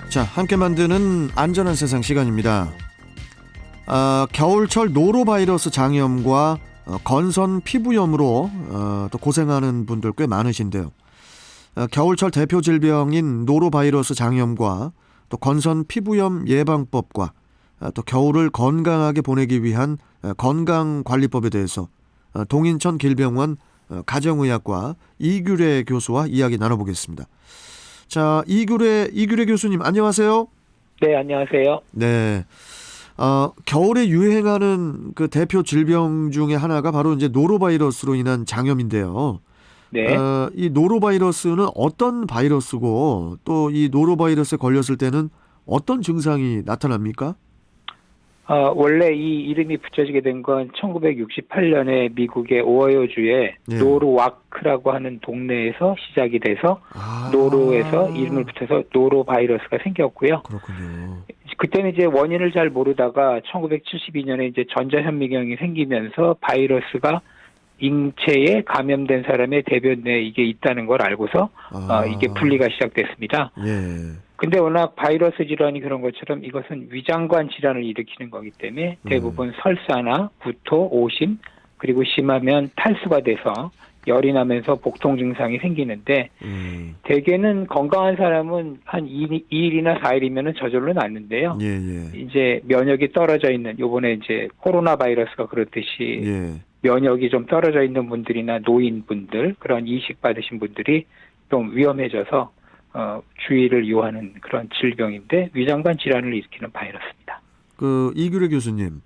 자, 함께 만드는 안전한 세상 시간입니다. 겨울철 노로바이러스 장염과 건선 피부염으로 또 고생하는 분들 꽤 많으신데요. 겨울철 대표 질병인 노로바이러스 장염과 또 건선 피부염 예방법과 또 겨울을 건강하게 보내기 위한 건강관리법에 대해서 동인천 길병원 가정의학과 이규래 교수와 이야기 나눠보겠습니다. 자, 이규래 교수님 안녕하세요. 네, 안녕하세요. 네. 겨울에 유행하는 그 대표 질병 중에 하나가 바로 이제 노로바이러스로 인한 장염인데요. 네. 이 노로바이러스는 어떤 바이러스고 또 이 노로바이러스에 걸렸을 때는 어떤 증상이 나타납니까? 원래 이 이름이 붙여지게 된 건 1968년에 미국의 오하이오주에 네. 노르와크라고 하는 동네에서 시작이 돼서 노로에서 이름을 붙여서 노로바이러스가 생겼고요. 그렇군요. 그때는 이제 원인을 잘 모르다가 1972년에 이제 전자현미경이 생기면서 바이러스가 인체에 감염된 사람의 대변 내에 이게 있다는 걸 알고서 이게 분리가 시작됐습니다. 예. 근데 워낙 바이러스 질환이 그런 것처럼 이것은 위장관 질환을 일으키는 거기 때문에 대부분 설사나 구토, 오심, 그리고 심하면 탈수가 돼서 열이 나면서 복통 증상이 생기는데 대개는 건강한 사람은 한 2일이나 4일이면 저절로 낫는데요. 예. 이제 면역이 떨어져 있는 요번에 이제 코로나 바이러스가 그렇듯이 예. 면역이 좀 떨어져 있는 분들이나 노인분들, 그런 이식 받으신 분들이 좀 위험해져서 주의를 요하는 그런 질병인데 위장관 질환을 일으키는 바이러스입니다. 그 이규래 교수님,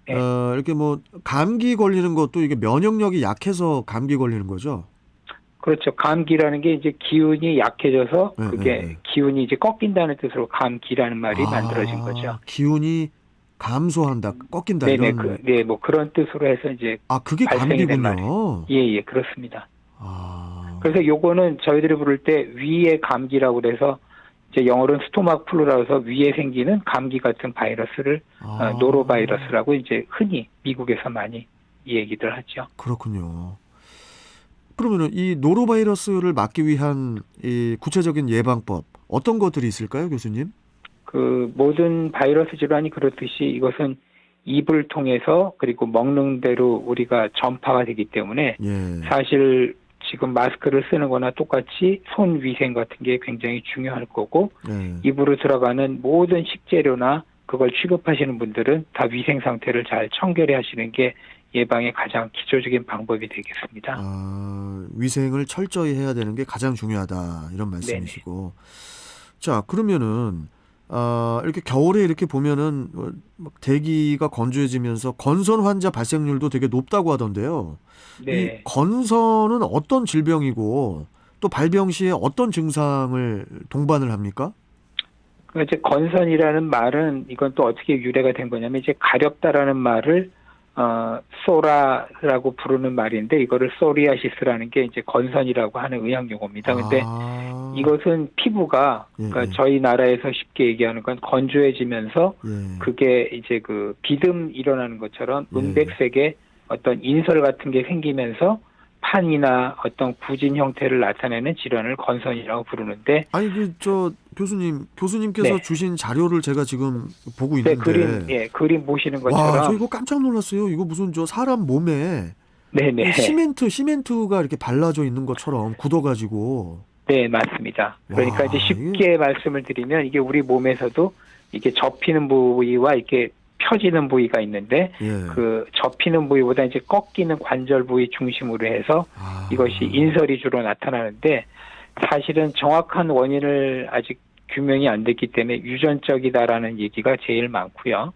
네. 이렇게 뭐 감기 걸리는 것도 이게 면역력이 약해서 감기 걸리는 거죠? 그렇죠. 감기라는 게 이제 기운이 약해져서 그게 기운이 이제 꺾인다는 뜻으로 감기라는 말이 만들어진 거죠. 기운이 감소한다, 꺾인다 네네, 이런. 뭐 그런 뜻으로 해서 이제 그게 발생이 된 감기군요. 예, 그렇습니다. 그래서 요거는 저희들이 부를 때 위의 감기라고 그래서 이제 영어로는 스토막 플루라고 해서 위에 생기는 감기 같은 바이러스를 노로바이러스라고 이제 흔히 미국에서 많이 이 얘기들 하죠. 그렇군요. 그러면은 이 노로바이러스를 막기 위한 이 구체적인 예방법 어떤 것들이 있을까요, 교수님? 그 모든 바이러스 질환이 그렇듯이 이것은 입을 통해서 그리고 먹는 대로 우리가 전파가 되기 때문에 사실 지금 마스크를 쓰는 거나 똑같이 손 위생 같은 게 굉장히 중요할 거고 입으로 들어가는 모든 식재료나 그걸 취급하시는 분들은 다 위생 상태를 잘 청결히 하시는 게 예방의 가장 기초적인 방법이 되겠습니다. 위생을 철저히 해야 되는 게 가장 중요하다 이런 말씀이시고. 자, 그러면은 이렇게 겨울에 이렇게 보면은 막 대기가 건조해지면서 건선 환자 발생률도 되게 높다고 하던데요. 네. 이 건선은 어떤 질병이고 또 발병 시에 어떤 증상을 동반을 합니까? 이제 건선이라는 말은 이건 또 어떻게 유래가 된 거냐면 이제 가렵다라는 말을 소라라고 부르는 말인데 이거를 소리아시스라는 게 이제 건선이라고 하는 의학 용어입니다. 근데 이것은 피부가 그러니까 저희 나라에서 쉽게 얘기하는 건 건조해지면서 그게 이제 그 비듬 일어나는 것처럼 은백색의 어떤 인설 같은 게 생기면서 판이나 어떤 구진 형태를 나타내는 질환을 건선이라고 부르는데 교수님께서 주신 자료를 제가 지금 보고 있는데 그림 보시는 것처럼 저 이거 깜짝 놀랐어요. 이거 무슨 사람 몸에 시멘트가 이렇게 발라져 있는 것처럼 굳어가지고. 네, 맞습니다. 그러니까 이제 쉽게 말씀을 드리면 이게 우리 몸에서도 이게 접히는 부위와 이렇게 펴지는 부위가 있는데 그 접히는 부위보다 이제 꺾이는 관절 부위 중심으로 해서 이것이 인설이 주로 나타나는데 사실은 정확한 원인을 아직 규명이 안 됐기 때문에 유전적이다라는 얘기가 제일 많고요.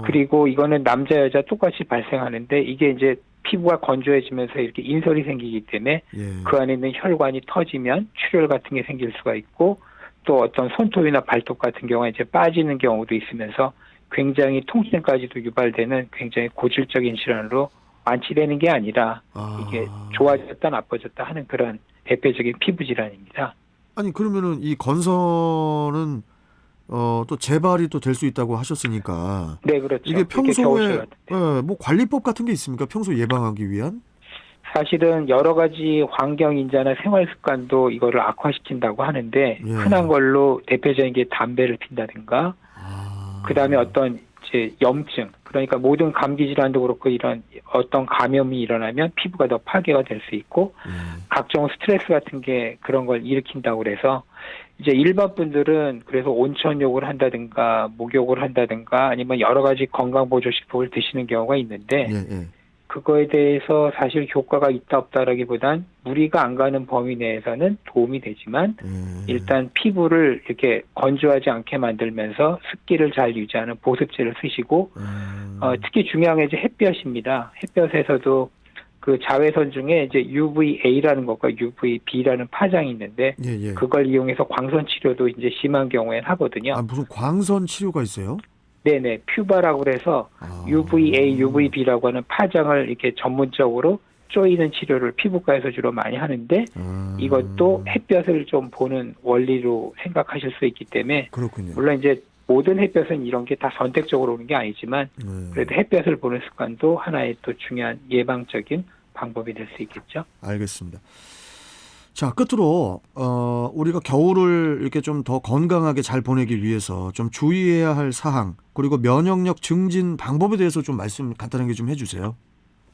그리고 이거는 남자 여자 똑같이 발생하는데 이게 이제 피부가 건조해지면서 이렇게 인설이 생기기 때문에 그 안에 있는 혈관이 터지면 출혈 같은 게 생길 수가 있고 또 어떤 손톱이나 발톱 같은 경우에 이제 빠지는 경우도 있으면서 굉장히 통증까지도 유발되는 굉장히 고질적인 질환으로 완치되는 게 아니라 이게 좋아졌다 나빠졌다 하는 그런 대표적인 피부 질환입니다. 아니 그러면은 이 건선은 또 재발이 또 될 수 있다고 하셨으니까. 네, 그렇죠. 이게 평소에 뭐 관리법 같은 게 있습니까? 평소 예방하기 위한? 사실은 여러 가지 환경 인자나 생활 습관도 이거를 악화시킨다고 하는데 예. 흔한 걸로 대표적인 게 담배를 핀다든가 그다음에 어떤 이제 염증 그러니까 모든 감기 질환도 그렇고 이런 어떤 감염이 일어나면 피부가 더 파괴가 될 수 있고 각종 스트레스 같은 게 그런 걸 일으킨다고 그래서 이제 일반 분들은 그래서 온천욕을 한다든가 목욕을 한다든가 아니면 여러 가지 건강보조식품을 드시는 경우가 있는데 예. 그거에 대해서 사실 효과가 있다 없다라기보단 무리가 안 가는 범위 내에서는 도움이 되지만 일단 피부를 이렇게 건조하지 않게 만들면서 습기를 잘 유지하는 보습제를 쓰시고 특히 중요한 게 이제 햇볕입니다. 햇볕에서도 그 자외선 중에 이제 UVA라는 것과 UVB라는 파장이 있는데 예. 그걸 이용해서 광선 치료도 이제 심한 경우에는 하거든요. 무슨 광선 치료가 있어요? 네네, 퓨바라고 그래서 UVA, UVB라고 하는 파장을 이렇게 전문적으로 쪼이는 치료를 피부과에서 주로 많이 하는데 이것도 햇볕을 좀 보는 원리로 생각하실 수 있기 때문에 그렇군요. 물론 이제 모든 햇볕은 이런 게 다 선택적으로 오는 게 아니지만 그래도 햇볕을 보는 습관도 하나의 또 중요한 예방적인 방법이 될 수 있겠죠. 알겠습니다. 자, 끝으로 우리가 겨울을 이렇게 좀 더 건강하게 잘 보내기 위해서 좀 주의해야 할 사항 그리고 면역력 증진 방법에 대해서 좀 말씀 간단하게 좀 해주세요.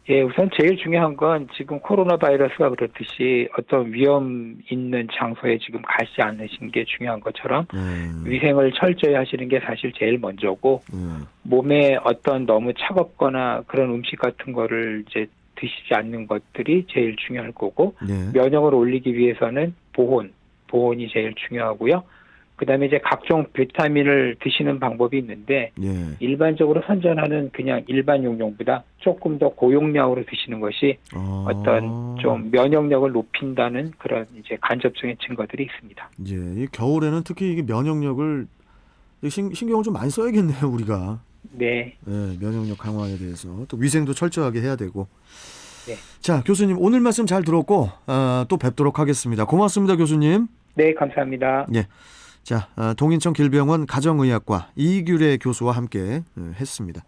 예, 우선 제일 중요한 건 지금 코로나 바이러스가 그렇듯이 어떤 위험 있는 장소에 지금 가지 않으신 게 중요한 것처럼 위생을 철저히 하시는 게 사실 제일 먼저고 몸에 어떤 너무 차갑거나 그런 음식 같은 거를 이제 드시지 않는 것들이 제일 중요할 거고 면역을 올리기 위해서는 보온이 제일 중요하고요. 그다음에 이제 각종 비타민을 드시는 방법이 있는데 일반적으로 선전하는 그냥 일반 용량보다 조금 더 고용량으로 드시는 것이 어떤 좀 면역력을 높인다는 그런 이제 간접적인 증거들이 있습니다. 이 겨울에는 특히 이게 면역력을 신경을 좀 많이 써야겠네요, 우리가. 네. 면역력 강화에 대해서 또 위생도 철저하게 해야 되고. 네. 자, 교수님 오늘 말씀 잘 들었고 또 뵙도록 하겠습니다. 고맙습니다, 교수님. 네, 감사합니다. 예. 자, 동인천 길병원 가정의학과 이규래 교수와 함께 했습니다.